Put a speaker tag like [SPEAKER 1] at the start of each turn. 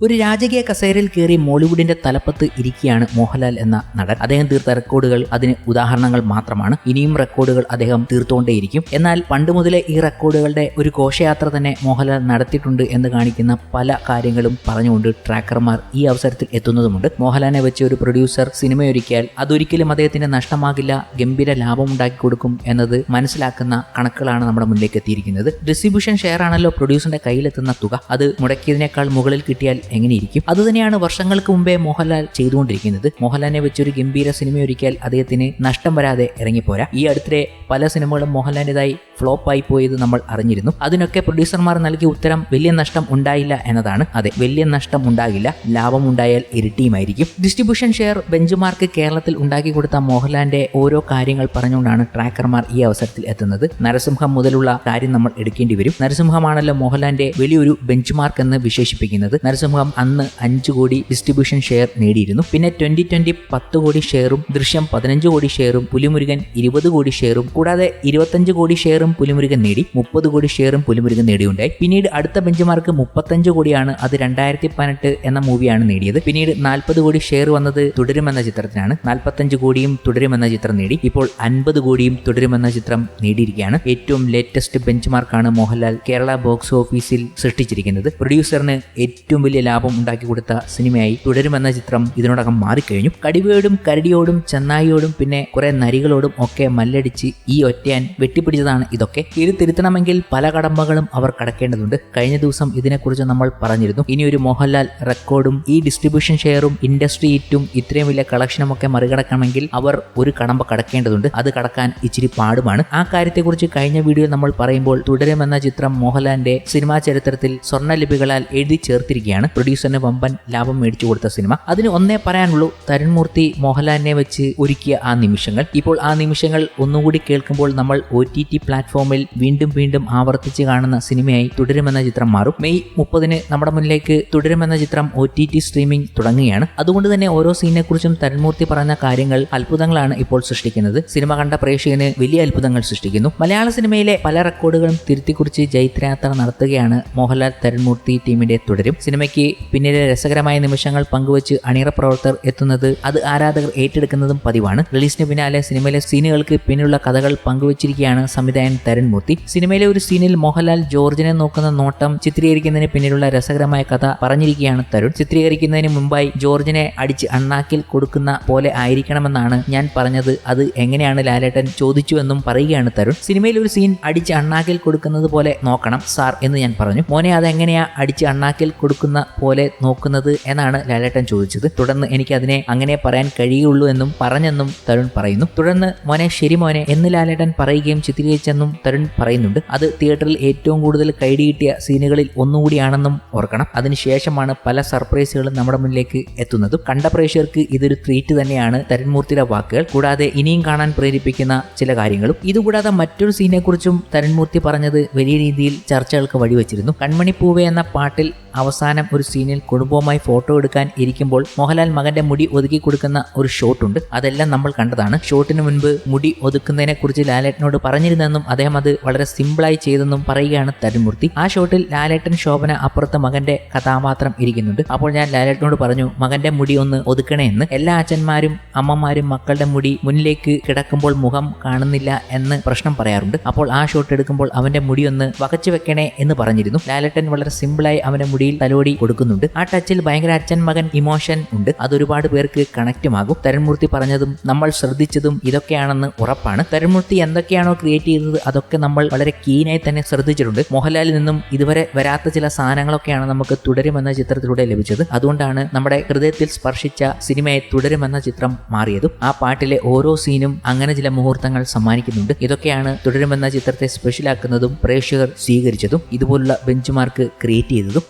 [SPEAKER 1] ഒരു രാജകീയ കസേരയിൽ കയറി മോളിവുഡിന്റെ തലപ്പത്ത് ഇരിക്കുകയാണ് മോഹൻലാൽ എന്ന നടൻ. അദ്ദേഹം തീർത്ത റെക്കോർഡുകൾ അതിന് ഉദാഹരണങ്ങൾ മാത്രമാണ്. ഇനിയും റെക്കോർഡുകൾ അദ്ദേഹം തീർത്തുകൊണ്ടേയിരിക്കും. എന്നാൽ പണ്ട് മുതലേ ഈ റെക്കോർഡുകളുടെ ഒരു ഘോഷയാത്ര തന്നെ മോഹൻലാൽ നടത്തിയിട്ടുണ്ട് എന്ന് കാണിക്കുന്ന പല കാര്യങ്ങളും പറഞ്ഞുകൊണ്ട് ട്രാക്കർമാർ ഈ അവസരത്തിൽ എത്തുന്നതുമുണ്ട്. മോഹൻലാലിനെ വെച്ച് ഒരു പ്രൊഡ്യൂസർ സിനിമയൊരുക്കിയാൽ അതൊരിക്കലും അദ്ദേഹത്തിന് നഷ്ടമാകില്ല, ഗംഭീര ലാഭം ഉണ്ടാക്കി കൊടുക്കും എന്നത് മനസ്സിലാക്കുന്ന കണക്കുകളാണ് നമ്മുടെ മുന്നിലേക്ക് എത്തിയിരിക്കുന്നത്. ഡിസ്ട്രിബ്യൂഷൻ ഷെയർ ആണല്ലോ പ്രൊഡ്യൂസറിന്റെ കയ്യിലെത്തുന്ന തുക. അത് മുടക്കിയതിനേക്കാൾ മുകളിൽ കിട്ടിയാൽ എങ്ങനെയിരിക്കും? അതുതന്നെയാണ് വർഷങ്ങൾക്ക് മുമ്പേ മോഹൻലാൽ ചെയ്തുകൊണ്ടിരിക്കുന്നത്. മോഹൻലാലിനെ വെച്ചൊരു ഗംഭീര സിനിമയൊരുക്കിയാൽ അദ്ദേഹത്തിന് നഷ്ടം വരാതെ ഇറങ്ങിപ്പോരാ. ഈ അടുത്തിടെ പല സിനിമകളും മോഹൻലാലിൻ്റെതായി ഫ്ലോപ്പായി പോയത് നമ്മൾ അറിഞ്ഞിരുന്നു. അതിനൊക്കെ പ്രൊഡ്യൂസർമാർ നൽകിയ ഉത്തരം വലിയ നഷ്ടം ഉണ്ടായില്ല എന്നതാണ്. അതെ, വലിയ നഷ്ടം ഉണ്ടാകില്ല, ലാഭം ഉണ്ടായാൽ ഇരട്ടിയുമായിരിക്കും. ഡിസ്ട്രിബ്യൂഷൻ ഷെയർ ബെഞ്ച് മാർക്ക് കേരളത്തിൽ ഉണ്ടാക്കി കൊടുത്ത മോഹൻലാലിന്റെ ഓരോ കാര്യങ്ങൾ പറഞ്ഞുകൊണ്ടാണ് ട്രാക്കർമാർ ഈ അവസരത്തിൽ എത്തുന്നത്. നരസിംഹം മുതലുള്ള കാര്യം നമ്മൾ എടുക്കേണ്ടി വരും. നരസിംഹമാണല്ലോ മോഹൻലാലിന്റെ വലിയൊരു ബെഞ്ച് മാർക്ക് എന്ന് വിശേഷിപ്പിക്കുന്നത്. നരസിംഹം അന്ന് 5 കോടി ഡിസ്ട്രിബ്യൂഷൻ ഷെയർ നേടിയിരുന്നു. പിന്നെ 2020 10 കോടി ഷെയറും, ദൃശ്യം 15 കോടി ഷെയറും, പുലിമുരുകൻ 20 കോടി ഷെയറും കൂടാതെ 25 കോടി ഷെയറും പുലിമുരുകൻ നേടി. 30 കോടി ഷെയറും പുലിമുരുകൻ നേടിയുണ്ടായി. പിന്നീട് അടുത്ത ബെഞ്ച് മാർക്ക് 35 കോടിയാണ്. അത് 2018 എന്ന മൂവിയാണ് നേടിയത്. പിന്നീട് 40 കോടി ഷെയർ വന്നത് തുടരുമെന്ന ചിത്രത്തിനാണ്. 45 കോടിയും തുടരുമെന്ന ചിത്രം നേടി. ഇപ്പോൾ 50 കോടിയും തുടരുമെന്ന ചിത്രം നേടിയിരിക്കുകയാണ്. ഏറ്റവും ലേറ്റസ്റ്റ് ബെഞ്ച് മാർക്കാണ് മോഹൻലാൽ കേരള ബോക്സ് ഓഫീസിൽ സൃഷ്ടിച്ചിരിക്കുന്നത്. പ്രൊഡ്യൂസറിന് ഏറ്റവും വലിയ ലാഭം ഉണ്ടാക്കി കൊടുത്ത സിനിമയായി തുടരുമെന്ന ചിത്രം ഇതിനോടകം മാറിക്കഴിഞ്ഞു. കടിവയോടും കരടിയോടും ചെന്നായിയോടും പിന്നെ കുറെ നരികളോടും ഒക്കെ മല്ലടിച്ച് ഈ ഒറ്റയാൻ വെട്ടിപ്പിടിച്ചതാണ് ഇതൊക്കെ. ഇത് തിരുത്തണമെങ്കിൽ പല കടമ്പകളും അവർ കടക്കേണ്ടതുണ്ട്. കഴിഞ്ഞ ദിവസം ഇതിനെക്കുറിച്ച് നമ്മൾ പറഞ്ഞിരുന്നു. ഇനിയൊരു മോഹൻലാൽ റെക്കോർഡും ഈ ഡിസ്ട്രിബ്യൂഷൻ ഷെയറും ഇൻഡസ്ട്രി ഹിറ്റും ഇത്രയും വലിയ കളക്ഷനും ഒക്കെ മറികടക്കണമെങ്കിൽ അവർ ഒരു കടമ്പ കടക്കേണ്ടതുണ്ട്. അത് കടക്കാൻ ഇച്ചിരി പാടുമാണ്. ആ കാര്യത്തെക്കുറിച്ച് കഴിഞ്ഞ വീഡിയോയിൽ നമ്മൾ പറയുമ്പോൾ തുടരുമെന്ന ചിത്രം മോഹൻലാലിന്റെ സിനിമാ ചരിത്രത്തിൽ സ്വർണ്ണലിപികളാൽ എഴുതി ചേർത്തിരിക്കുകയാണ്. പ്രൊഡ്യൂസറിന് വമ്പൻ ലാഭം മേടിച്ചു കൊടുത്ത സിനിമ. അതിന് ഒന്നേ പറയാനുള്ളൂ, തരുൺമൂർത്തി മോഹൻലാലിനെ വെച്ച് ഒരുക്കിയ ആ നിമിഷങ്ങൾ. ഇപ്പോൾ ആ നിമിഷങ്ങൾ ഒന്നുകൂടി കേൾക്കുമ്പോൾ നമ്മൾ OTT പ്ലാറ്റ്ഫോമിൽ വീണ്ടും വീണ്ടും ആവർത്തിച്ച് കാണുന്ന സിനിമയായി തുടരുമെന്ന ചിത്രം മാറും. മെയ് 30 നമ്മുടെ മുന്നിലേക്ക് തുടരുമെന്ന ചിത്രം OTT സ്ട്രീമിംഗ് തുടങ്ങുകയാണ്. അതുകൊണ്ട് തന്നെ ഓരോ സീനിനെ കുറിച്ചും തരുൺമൂർത്തി പറഞ്ഞ കാര്യങ്ങൾ അത്ഭുതങ്ങളാണ് ഇപ്പോൾ സൃഷ്ടിക്കുന്നത്. സിനിമ കണ്ട പ്രേക്ഷകന് വലിയ അത്ഭുതങ്ങൾ സൃഷ്ടിക്കുന്നു. മലയാള സിനിമയിലെ പല റെക്കോർഡുകളും തിരുത്തിക്കുറിച്ച് ജൈത്രയാത്ര നടത്തുകയാണ് മോഹൻലാൽ തരുൺമൂർത്തി ടീമിന്റെ തുടരും. സിനിമയ്ക്ക് പിന്നിലെ രസകരമായ നിമിഷങ്ങൾ പങ്കുവച്ച് അണിയറ പ്രവർത്തകർ എത്തുന്നത് അത് ആരാധകർ ഏറ്റെടുക്കുന്നതും പതിവാണ്. റിലീസിന് പിന്നാലെ സിനിമയിലെ സീനുകൾക്ക് പിന്നിലുള്ള കഥകൾ പങ്കുവച്ചിരിക്കുകയാണ് സംവിധായകൻ തരുൺമൂർത്തി. സിനിമയിലെ ഒരു സീനിൽ മോഹൻലാൽ ജോർജിനെ നോക്കുന്ന നോട്ടം ചിത്രീകരിക്കുന്നതിന് പിന്നിലുള്ള രസകരമായ കഥ പറഞ്ഞിരിക്കുകയാണ് തരുൺ. ചിത്രീകരിക്കുന്നതിന് മുമ്പായി ജോർജിനെ അടിച്ച് അണ്ണാക്കിൽ കൊടുക്കുന്ന പോലെ ആയിരിക്കണമെന്നാണ് ഞാൻ പറഞ്ഞത്. അത് എങ്ങനെയാണ് ലാലേട്ടൻ ചോദിച്ചുവെന്നും പറയുകയാണ് തരുൺ. സിനിമയിൽ ഒരു സീൻ അടിച്ച് അണ്ണാക്കിൽ കൊടുക്കുന്നത് പോലെ നോക്കണം സാർ എന്ന് ഞാൻ പറഞ്ഞു. മോനെ അതെങ്ങനെയാ അടിച്ച് അണ്ണാക്കിൽ കൊടുക്കുന്ന പോലെ നോക്കുന്നത് എന്നാണ് ലാലേട്ടൻ ചോദിച്ചത്. തുടർന്ന് എനിക്ക് അതിനെ അങ്ങനെ പറയാൻ കഴിയുള്ളൂ എന്നും പറഞ്ഞെന്നും തരുൺ പറയുന്നു. തുടർന്ന് മോനെ ശരി മോനെ എന്ന് ലാലേട്ടൻ പറയുകയും ചിത്രീകരിച്ചെന്നും തരുൺ പറയുന്നുണ്ട്. അത് തിയേറ്ററിൽ ഏറ്റവും കൂടുതൽ കൈഡി കിട്ടിയ സീനുകളിൽ ഒന്നുകൂടിയാണെന്നും ഓർക്കണം. അതിനുശേഷമാണ് പല സർപ്രൈസുകളും നമ്മുടെ മുന്നിലേക്ക് എത്തുന്നതും. കണ്ട പ്രേക്ഷകർക്ക് ഇതൊരു ട്രീറ്റ് തന്നെയാണ് തരുൺമൂർത്തിയുടെ വാക്കുകൾ. കൂടാതെ ഇനിയും കാണാൻ പ്രേരിപ്പിക്കുന്ന ചില കാര്യങ്ങളും. ഇതുകൂടാതെ മറ്റൊരു സീനെ കുറിച്ചും തരുൺമൂർത്തി പറഞ്ഞത് വലിയ രീതിയിൽ ചർച്ചകൾക്ക് വഴിവെച്ചിരുന്നു. കൺമണി പൂവേ എന്ന പാട്ടിൽ അവസാനം ഒരു സീനിൽ കുടുംബവുമായി ഫോട്ടോ എടുക്കാൻ ഇരിക്കുമ്പോൾ മോഹൻലാൽ മകന്റെ മുടി ഒതുക്കി കൊടുക്കുന്ന ഒരു ഷോട്ട് ഉണ്ട്. അതെല്ലാം നമ്മൾ കണ്ടതാണ്. ഷോട്ടിന് മുൻപ് മുടി ഒതുക്കുന്നതിനെ കുറിച്ച് ലാലേട്ടനോട് പറഞ്ഞിരുന്നെന്നും അദ്ദേഹം അത് വളരെ സിമ്പിളായി ചെയ്തെന്നും പറയുകയാണ് തരുൺമൂർത്തി. ആ ഷോട്ടിൽ ലാലേട്ടൻ ശോഭന അപ്പുറത്ത് മകന്റെ കഥാപാത്രം ഇരിക്കുന്നുണ്ട്. അപ്പോൾ ഞാൻ ലാലേട്ടനോട് പറഞ്ഞു മകന്റെ മുടി ഒന്ന് ഒതുക്കണേ എന്ന്. എല്ലാ അച്ഛന്മാരും അമ്മമാരും മക്കളുടെ മുടി മുന്നിലേക്ക് കിടക്കുമ്പോൾ മുഖം കാണുന്നില്ല എന്ന് പ്രശ്നം പറയാറുണ്ട്. അപ്പോൾ ആ ഷോട്ട് എടുക്കുമ്പോൾ അവന്റെ മുടി ഒന്ന് വകച്ചു വെക്കണേ എന്ന് പറഞ്ഞിരുന്നു. ലാലേട്ടൻ വളരെ സിമ്പിളായി അവന്റെ മുടിയിൽ തലോടി കൊടുക്കുന്നുണ്ട്. ആ ടച്ചിൽ ഭയങ്കര അച്ഛൻ മകൻ ഇമോഷൻ ഉണ്ട്. അതൊരുപാട് പേർക്ക് കണക്റ്റുമാകും. തരുൺമൂർത്തി പറഞ്ഞതും നമ്മൾ ശ്രദ്ധിച്ചതും ഇതൊക്കെയാണെന്ന് ഉറപ്പാണ്. തരുൺമൂർത്തി എന്തൊക്കെയാണോ ക്രിയേറ്റ് ചെയ്തത് അതൊക്കെ നമ്മൾ വളരെ കീനായി തന്നെ ശ്രദ്ധിച്ചിട്ടുണ്ട്. മോഹൻലാലിൽ നിന്നും ഇതുവരെ വരാത്ത ചില സാധനങ്ങളൊക്കെയാണ് നമുക്ക് തുടരുമെന്ന ചിത്രത്തിലൂടെ ലഭിച്ചത്. അതുകൊണ്ടാണ് നമ്മുടെ ഹൃദയത്തിൽ സ്പർശിച്ച സിനിമയെ തുടരുമെന്ന ചിത്രം മാറിയതും. ആ പാട്ടിലെ ഓരോ സീനും അങ്ങനെ ചില മുഹൂർത്തങ്ങൾ സമ്മാനിക്കുന്നുണ്ട്. ഇതൊക്കെയാണ് തുടരുമെന്ന ചിത്രത്തെ സ്പെഷ്യലാക്കുന്നതും പ്രേക്ഷകർ സ്വീകരിച്ചതും ഇതുപോലുള്ള ബെഞ്ച് മാർക്ക് ക്രിയേറ്റ് ചെയ്തതും.